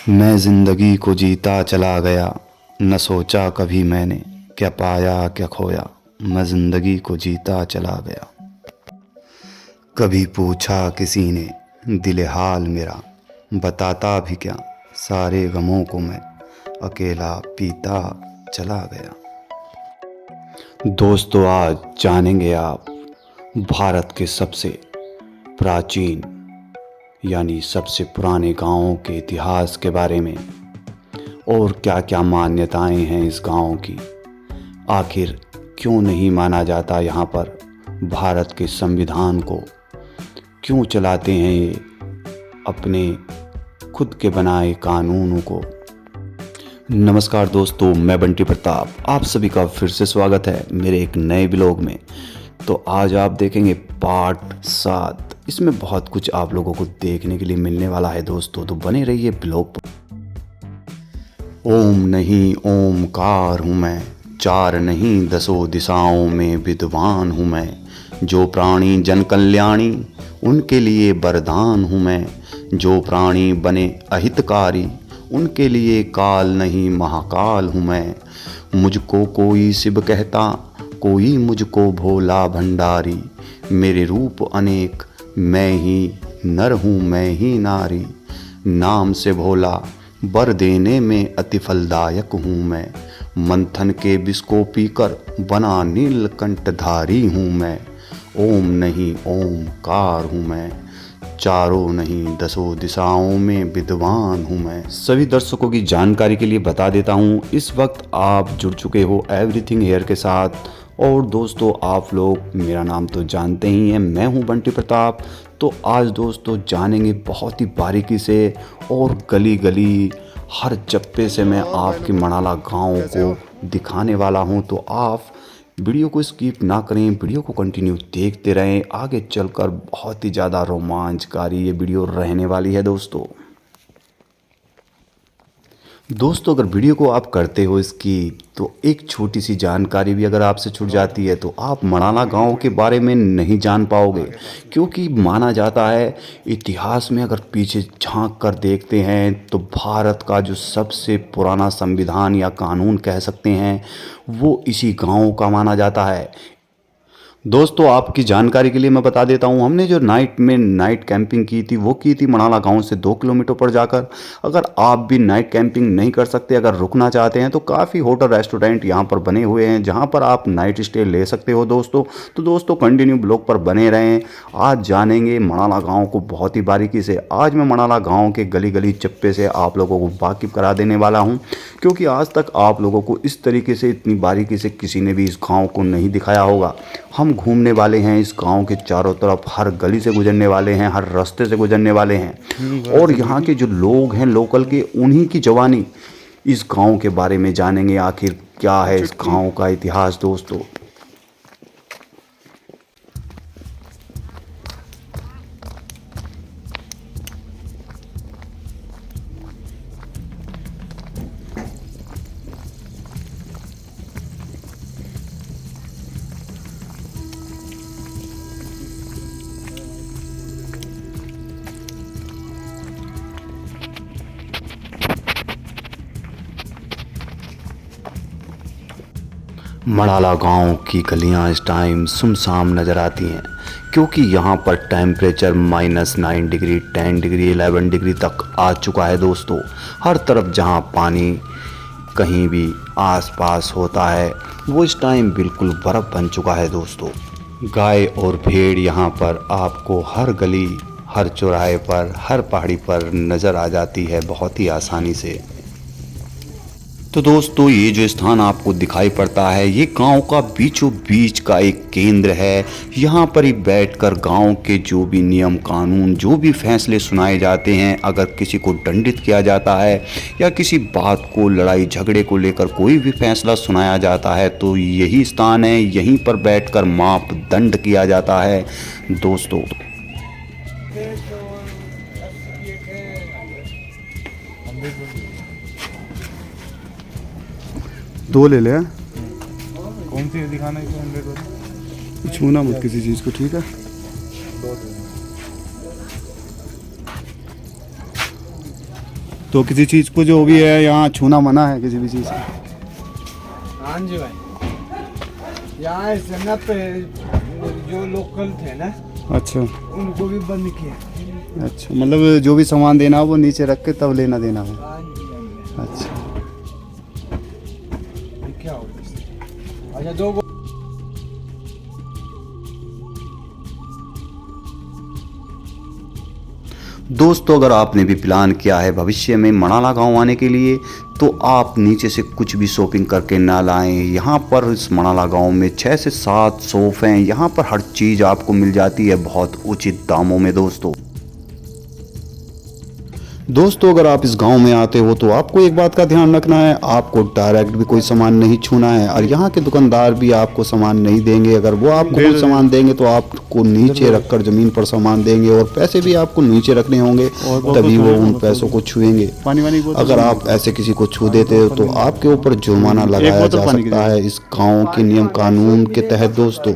मैं जिंदगी को जीता चला गया, न सोचा कभी मैंने क्या पाया क्या खोया। मैं जिंदगी को जीता चला गया। कभी पूछा किसी ने दिले हाल मेरा, बताता भी क्या सारे गमों को मैं अकेला पीता चला गया। दोस्तों, आज जानेंगे आप भारत के सबसे प्राचीन यानी सबसे पुराने गांवों के इतिहास के बारे में और क्या क्या मान्यताएं हैं इस गांव की। आखिर क्यों नहीं माना जाता यहाँ पर भारत के संविधान को, क्यों चलाते हैं ये अपने खुद के बनाए कानूनों को। नमस्कार दोस्तों, मैं बंटी प्रताप, आप सभी का फिर से स्वागत है मेरे एक नए ब्लॉग में। तो आज आप देखेंगे पार्ट 7। इसमें बहुत कुछ आप लोगों को देखने के लिए मिलने वाला है दोस्तों, तो बने रहिए ब्लॉग पर। ओम नहीं ओमकार हूँ मैं, चार नहीं दसों दिशाओं में विद्वान हूँ मैं। जो प्राणी जन कल्याणी उनके लिए वरदान हूँ मैं। जो प्राणी बने अहितकारी उनके लिए काल नहीं महाकाल हूँ मैं। मुझको कोई शिव कहता, कोई मुझको भोला भंडारी। मेरे रूप अनेक, मैं ही नर हूँ मैं ही नारी। नाम से भोला वर देने में अति फलदायक हूँ मैं। मंथन के विष को पीकर बना नीलकंठधारी हूँ मैं। ओम नहीं ओमकार हूँ मैं, चारों नहीं दसों दिशाओं में विद्वान हूँ मैं। सभी दर्शकों की जानकारी के लिए बता देता हूँ, इस वक्त आप जुड़ चुके हो एवरीथिंग हेयर के साथ। और दोस्तों, आप लोग मेरा नाम तो जानते ही हैं, मैं हूँ बंटी प्रताप। तो आज दोस्तों जानेंगे बहुत ही बारीकी से और गली गली हर चप्पे से मैं आपके मणाला गांव को दिखाने वाला हूं। तो आप वीडियो को स्किप ना करें, वीडियो को कंटिन्यू देखते रहें। आगे चलकर बहुत ही ज़्यादा रोमांचकारी ये वीडियो रहने वाली है दोस्तों। दोस्तों, अगर वीडियो को आप करते हो इसकी, तो एक छोटी सी जानकारी भी अगर आपसे छूट जाती है तो आप मणाला गांव के बारे में नहीं जान पाओगे। क्योंकि माना जाता है इतिहास में अगर पीछे झांक कर देखते हैं तो भारत का जो सबसे पुराना संविधान या कानून कह सकते हैं वो इसी गांव का माना जाता है। दोस्तों, आपकी जानकारी के लिए मैं बता देता हूं, हमने जो नाइट कैंपिंग की थी वो की थी मणाला गांव से 2 किलोमीटर पर जाकर। अगर आप भी नाइट कैंपिंग नहीं कर सकते, अगर रुकना चाहते हैं तो काफ़ी होटल रेस्टोरेंट यहां पर बने हुए हैं जहां पर आप नाइट स्टे ले सकते हो दोस्तों। तो दोस्तों कंटिन्यू ब्लॉग पर बने रहें। आज जानेंगे मणाला गाँव को बहुत ही बारीकी से। आज मैं मणाला गाँव के गली गली चप्पे से आप लोगों को वाकिफ़ करा देने वाला हूँ, क्योंकि आज तक आप लोगों को इस तरीके से इतनी बारीकी से किसी ने भी इस गाँव को नहीं दिखाया होगा। हम घूमने वाले हैं इस गांव के चारों तरफ, हर गली से गुजरने वाले हैं, हर रास्ते से गुजरने वाले हैं। और यहाँ के जो लोग हैं लोकल के, उन्हीं की जवानी इस गांव के बारे में जानेंगे। आखिर क्या है इस गांव का इतिहास दोस्तों। मणाला गांव की गलियां इस टाइम सुनसान नज़र आती हैं, क्योंकि यहाँ पर टेम्परेचर -9 डिग्री, 10 डिग्री, 11 डिग्री तक आ चुका है दोस्तों। हर तरफ जहाँ पानी कहीं भी आसपास होता है वो इस टाइम बिल्कुल बर्फ़ बन चुका है दोस्तों। गाय और भेड़ यहाँ पर आपको हर गली, हर चौराहे पर, हर पहाड़ी पर नज़र आ जाती है बहुत ही आसानी से। तो दोस्तों, ये जो स्थान आपको दिखाई पड़ता है ये गांव का बीचों बीच का एक केंद्र है। यहाँ पर ही बैठकर गांव के जो भी नियम कानून, जो भी फैसले सुनाए जाते हैं, अगर किसी को दंडित किया जाता है या किसी बात को, लड़ाई झगड़े को लेकर कोई भी फैसला सुनाया जाता है तो यही स्थान है, यहीं पर बैठकर मापदंड किया जाता है दोस्तों। दो ले ले। कौन सी दिखाना है? 100 वाली छूना मत किसी चीज़ को, ठीक है। तो किसी चीज़ को जो भी है यहाँ छूना मना है किसी भी चीज़ से। हाँ जी भाई, यहाँ सेना पे जो लोकल थे ना अच्छा उनको भी बंद किया। अच्छा, मतलब जो भी सामान देना हो वो नीचे रख के तब लेना देना है। हाँ जी हाँ जी। अच्छा ये क्या हो गया? अच्छा दो दोस्तों, अगर आपने भी प्लान किया है भविष्य में मणाला गांव आने के लिए तो आप नीचे से कुछ भी शॉपिंग करके ना लाएं। यहाँ पर इस मणाला गांव में 6 से 7 शॉप हैं। यहाँ पर हर चीज़ आपको मिल जाती है बहुत उचित दामों में। दोस्तों अगर आप इस गांव में आते हो तो आपको एक बात का ध्यान रखना है, आपको डायरेक्ट भी कोई सामान नहीं छूना है और यहाँ के दुकानदार भी आपको सामान नहीं देंगे। अगर वो आपको कोई सामान देंगे तो आपको नीचे रखकर ज़मीन पर सामान देंगे और पैसे भी आपको नीचे रखने होंगे, तभी वो उन पैसों को छुएंगे। अगर आप ऐसे किसी को छू देते हो तो आपके ऊपर जुर्माना लगाया जा सकता है इस गाँव के नियम कानून के तहत। दोस्तों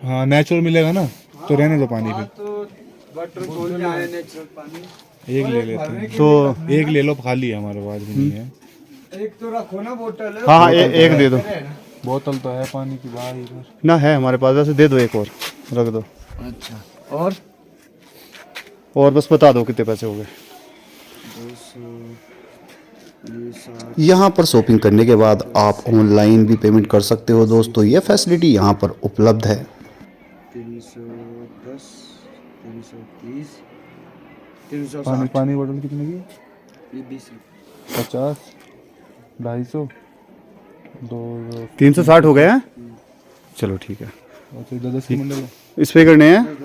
हाँ नेचुरल मिलेगा ना, तो रहने दो पानी पे। तो वाटर खोल जाए नेचुरल पानी। एक ले लेते हैं, तो एक ले लो, खाली है हमारे पास भी नहीं है। एक तो रखो ना बोतल। हाँ एक दे दो। बोतल तो है पानी की बाहर इधर ना है हमारे पास, वैसे दे दो एक और रख दो। अच्छा और बस बता दो कितने पैसे हो गए। यहाँ पर शॉपिंग करने के बाद आप ऑनलाइन भी पेमेंट कर सकते हो दोस्तों, ये फैसिलिटी यहाँ पर उपलब्ध है। 310 330 पानी 360 पानी बोतल कितने की? ये 20 50 250 दो 360 हो गया है। चलो ठीक है, अच्छा 10 की मंडल है। इस पे करने हैं।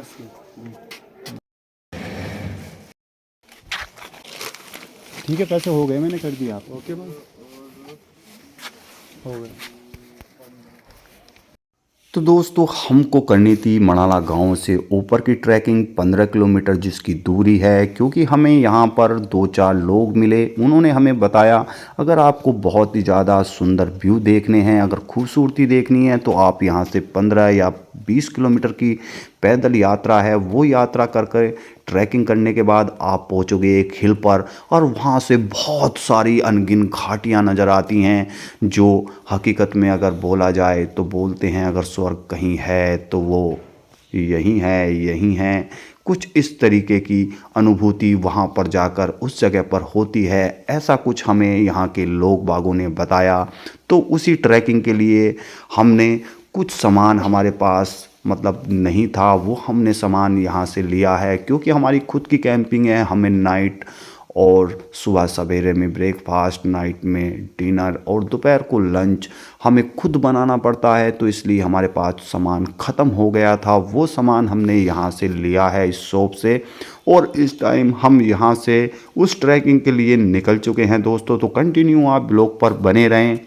ठीक है, पैसे हो गए, मैंने कर दिया आप। ओके भाई, हो गया। तो दोस्तों हमको करनी थी मणाला गांव से ऊपर की ट्रैकिंग 15 किलोमीटर जिसकी दूरी है, क्योंकि हमें यहाँ पर 2-4 लोग मिले। उन्होंने हमें बताया अगर आपको बहुत ही ज़्यादा सुंदर व्यू देखने हैं, अगर खूबसूरती देखनी है तो आप यहाँ से 15 या 20 किलोमीटर की पैदल यात्रा है, वो यात्रा करके ट्रैकिंग करने के बाद आप पहुँचोगे एक हिल पर और वहाँ से बहुत सारी अनगिन घाटियाँ नज़र आती हैं, जो हकीकत में अगर बोला जाए तो बोलते हैं अगर स्वर्ग कहीं है तो वो यही है। कुछ इस तरीके की अनुभूति वहाँ पर जाकर उस जगह पर होती है, ऐसा कुछ हमें यहाँ के लोग बागों ने बताया। तो उसी ट्रैकिंग के लिए हमने कुछ सामान हमारे पास मतलब नहीं था, वो हमने सामान यहाँ से लिया है, क्योंकि हमारी खुद की कैंपिंग है। हमें नाइट और सुबह सवेरे में ब्रेकफास्ट, नाइट में डिनर और दोपहर को लंच हमें खुद बनाना पड़ता है, तो इसलिए हमारे पास सामान ख़त्म हो गया था। वो सामान हमने यहाँ से लिया है इस शॉप से, और इस टाइम हम यहाँ से उस ट्रैकिंग के लिए निकल चुके हैं दोस्तों। तो कंटिन्यू आप ब्लॉग पर बने रहें।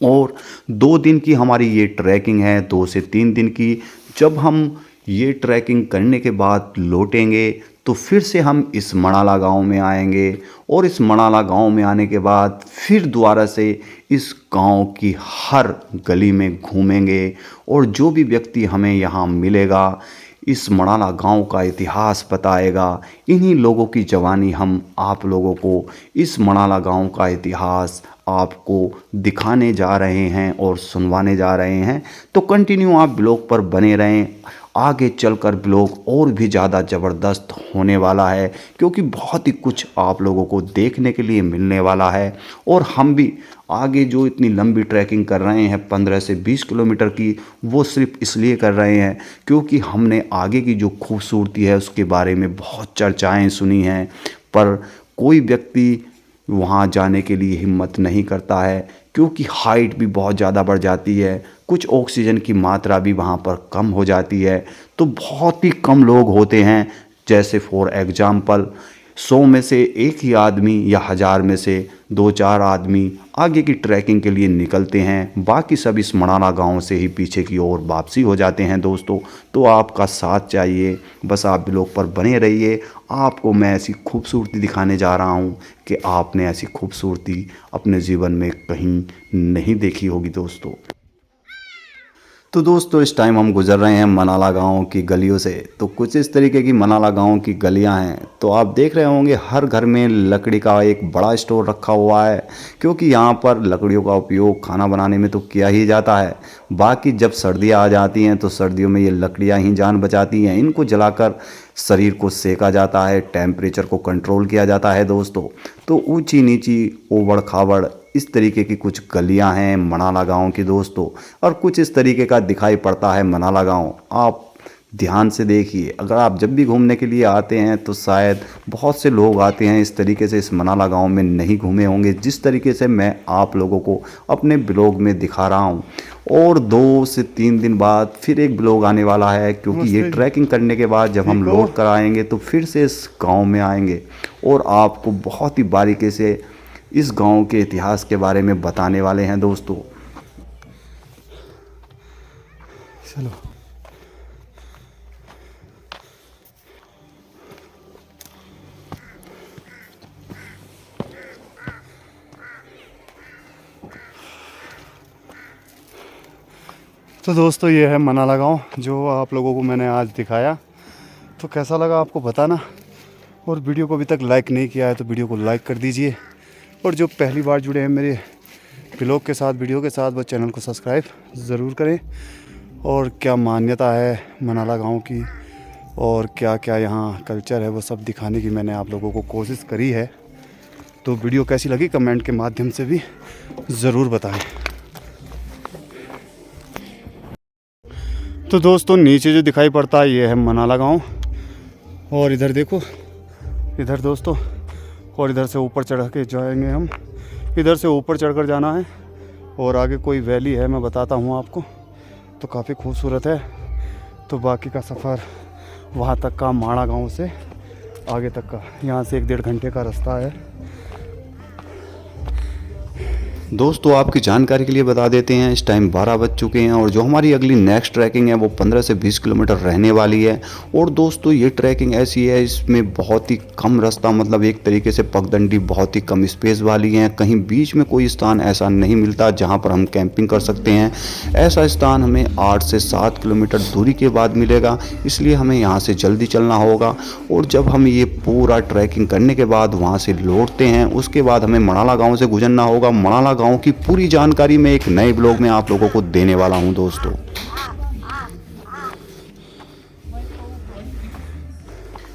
और 2 दिन की हमारी ये ट्रैकिंग है, 2 से 3 दिन की। जब हम ये ट्रैकिंग करने के बाद लौटेंगे तो फिर से हम इस मणाला गांव में आएंगे, और इस मणाला गांव में आने के बाद फिर दोबारा से इस गांव की हर गली में घूमेंगे, और जो भी व्यक्ति हमें यहाँ मिलेगा इस मणाला गांव का इतिहास बताएगा। इन्हीं लोगों की जवानी हम आप लोगों को इस मणाला गांव का इतिहास आपको दिखाने जा रहे हैं और सुनवाने जा रहे हैं। तो कंटिन्यू आप ब्लॉग पर बने रहें, आगे चलकर ब्लॉग और भी ज़्यादा ज़बरदस्त होने वाला है, क्योंकि बहुत ही कुछ आप लोगों को देखने के लिए मिलने वाला है। और हम भी आगे जो इतनी लंबी ट्रैकिंग कर रहे हैं 15 से 20 किलोमीटर की, वो सिर्फ इसलिए कर रहे हैं क्योंकि हमने आगे की जो खूबसूरती है उसके बारे में बहुत चर्चाएं सुनी हैं, पर कोई व्यक्ति वहाँ जाने के लिए हिम्मत नहीं करता है, क्योंकि हाइट भी बहुत ज़्यादा बढ़ जाती है, कुछ ऑक्सीजन की मात्रा भी वहाँ पर कम हो जाती है, तो बहुत ही कम लोग होते हैं। जैसे फॉर एग्ज़ाम्पल 100 में से 1 ही आदमी या 1000 में से 2-4 आदमी आगे की ट्रैकिंग के लिए निकलते हैं, बाकी सब इस मणाला गांव से ही पीछे की ओर वापसी हो जाते हैं दोस्तों। तो आपका साथ चाहिए, बस आप ब्लॉग पर बने रहिए। आपको मैं ऐसी खूबसूरती दिखाने जा रहा हूं कि आपने ऐसी खूबसूरती अपने जीवन में कहीं नहीं देखी होगी दोस्तों। तो दोस्तों इस टाइम हम गुजर रहे हैं मनाला गांव की गलियों से। तो कुछ इस तरीके की मनाला गांव की गलियां हैं। तो आप देख रहे होंगे हर घर में लकड़ी का एक बड़ा स्टोर रखा हुआ है, क्योंकि यहाँ पर लकड़ियों का उपयोग खाना बनाने में तो किया ही जाता है। बाकी जब सर्दियाँ आ जाती हैं तो सर्दियों में ये लकड़ियाँ ही जान बचाती हैं। इनको जलाकर शरीर को सेका जाता है, टेम्परेचर को कंट्रोल किया जाता है दोस्तों। तो ऊंची नीची ओबड़ खाबड़ इस तरीके की कुछ गलियां हैं मनाला गांव की दोस्तों, और कुछ इस तरीके का दिखाई पड़ता है मनाला गांव। आप ध्यान से देखिए, अगर आप जब भी घूमने के लिए आते हैं तो शायद बहुत से लोग आते हैं इस तरीके से इस मनाला गांव में नहीं घूमे होंगे जिस तरीके से मैं आप लोगों को अपने ब्लॉग में दिखा रहा हूं। और 2 से 3 दिन बाद फिर एक ब्लॉग आने वाला है, क्योंकि ये ट्रैकिंग करने के बाद जब हम लौट कर आएंगे तो फिर से इस गाँव में आएंगे और आपको बहुत ही बारीकी से इस गांव के इतिहास के बारे में बताने वाले हैं दोस्तों। चलो तो दोस्तों ये है मनाला गांव जो आप लोगों को मैंने आज दिखाया। तो कैसा लगा आपको बताना, और वीडियो को अभी तक लाइक नहीं किया है तो वीडियो को लाइक कर दीजिए, और जो पहली बार जुड़े हैं मेरे ब्लॉग के साथ वीडियो के साथ वो चैनल को सब्सक्राइब ज़रूर करें। और क्या मान्यता है मनाला गांव की और क्या क्या यहाँ कल्चर है वो सब दिखाने की मैंने आप लोगों को कोशिश करी है। तो वीडियो कैसी लगी कमेंट के माध्यम से भी ज़रूर बताएं। तो दोस्तों नीचे जो दिखाई पड़ता है ये है मनाला गांव, और इधर देखो इधर दोस्तों, और इधर से ऊपर चढ़ के जाएंगे हम। इधर से ऊपर चढ़कर जाना है और आगे कोई वैली है, मैं बताता हूँ आपको। तो काफ़ी खूबसूरत है। तो बाकी का सफ़र वहाँ तक का माड़ा गांव से आगे तक का, यहाँ से 1-1.5 घंटे का रास्ता है। दोस्तों आपकी जानकारी के लिए बता देते हैं इस टाइम 12 बज चुके हैं और जो हमारी अगली नेक्स्ट ट्रैकिंग है वो 15 से 20 किलोमीटर रहने वाली है। और दोस्तों ये ट्रैकिंग ऐसी है, इसमें बहुत ही कम रास्ता, मतलब एक तरीके से पगडंडी बहुत ही कम स्पेस वाली है। कहीं बीच में कोई स्थान ऐसा नहीं मिलता जहां पर हम कैंपिंग कर सकते हैं। ऐसा स्थान हमें 8 से 7 किलोमीटर दूरी के बाद मिलेगा, इसलिए हमें यहाँ से जल्दी चलना होगा। और जब हम ये पूरा ट्रैकिंग करने के बाद वहाँ से लौटते हैं उसके बाद हमें मनाला गाँव से गुजरना होगा। मनाला गांव की पूरी जानकारी मैं एक नए ब्लॉग में आप लोगों को देने वाला हूं दोस्तों।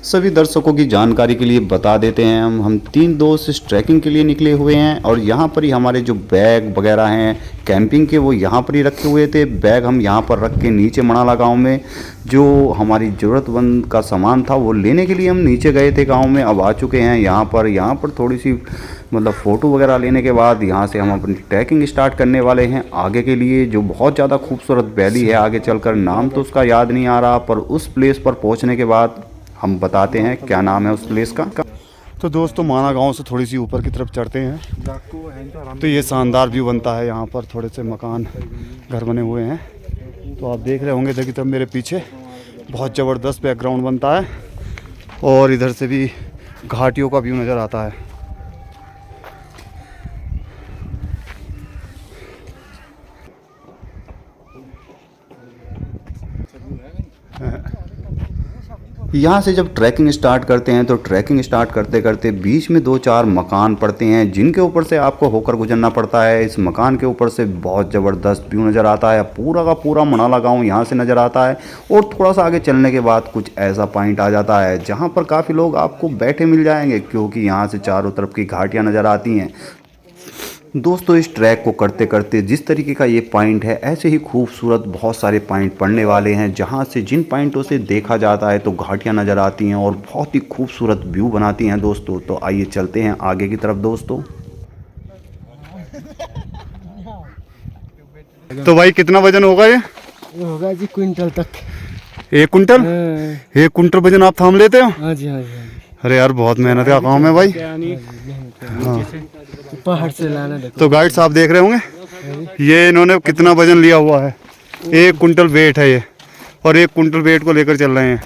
सभी दर्शकों की जानकारी के लिए बता देते हैं हम 3 दोस्त इस ट्रैकिंग के लिए निकले हुए हैं और यहाँ पर ही हमारे जो बैग वगैरह हैं कैंपिंग के वो यहाँ पर ही रखे हुए थे। बैग हम यहाँ पर रख के नीचे मनाला गांव में जो हमारी ज़रूरतमंद का सामान था वो लेने के लिए हम नीचे गए थे गांव में। अब आ चुके हैं यहाँ पर थोड़ी सी मतलब फ़ोटो वगैरह लेने के बाद यहाँ से हम अपनी ट्रैकिंग स्टार्ट करने वाले हैं आगे के लिए, जो बहुत ज़्यादा खूबसूरत वैली है। आगे चलकर नाम तो उसका याद नहीं आ रहा, पर उस प्लेस पर पहुँचने के बाद हम बताते हैं क्या नाम है उस प्लेस का। तो दोस्तों माना गांव से थोड़ी सी ऊपर की तरफ चढ़ते हैं तो ये शानदार व्यू बनता है। यहाँ पर थोड़े से मकान घर बने हुए हैं, तो आप देख रहे होंगे इधर की तरफ मेरे पीछे बहुत ज़बरदस्त बैकग्राउंड बनता है। और इधर से भी घाटियों का व्यू नज़र आता है। यहाँ से जब ट्रैकिंग स्टार्ट करते हैं तो ट्रैकिंग स्टार्ट करते करते बीच में 2-4 मकान पड़ते हैं जिनके ऊपर से आपको होकर गुजरना पड़ता है। इस मकान के ऊपर से बहुत ज़बरदस्त व्यू नज़र आता है, पूरा का पूरा मनाला गांव यहाँ से नज़र आता है। और थोड़ा सा आगे चलने के बाद कुछ ऐसा पॉइंट आ जाता है जहाँ पर काफ़ी लोग आपको बैठे मिल जाएंगे, क्योंकि यहाँ से चारों तरफ की घाटियाँ नज़र आती हैं। दोस्तों इस ट्रैक को करते करते जिस तरीके का ये पॉइंट है, ऐसे ही खूबसूरत बहुत सारे पॉइंट पड़ने वाले हैं जहाँ से जिन पॉइंटों से देखा जाता है तो घाटियाँ नज़र आती हैं और बहुत ही खूबसूरत व्यू बनाती हैं दोस्तों। तो आइए चलते हैं आगे की तरफ दोस्तों। तो भाई कितना वजन होगा ये? होगा जी क्विंटल तक। 1 कुंटल? 1 कुंटल वजन आप थाम लेते हो? हाँ जी हाँ जी। अरे यार बहुत मेहनत का काम है भाई। हाँ। पहाड़ से लाना देखो। तो गाइड साहब देख रहे होंगे ये इन्होंने कितना वजन लिया हुआ है। 1 कुंटल वेट है ये, और 1 कुंटल वेट को लेकर चल रहे हैं।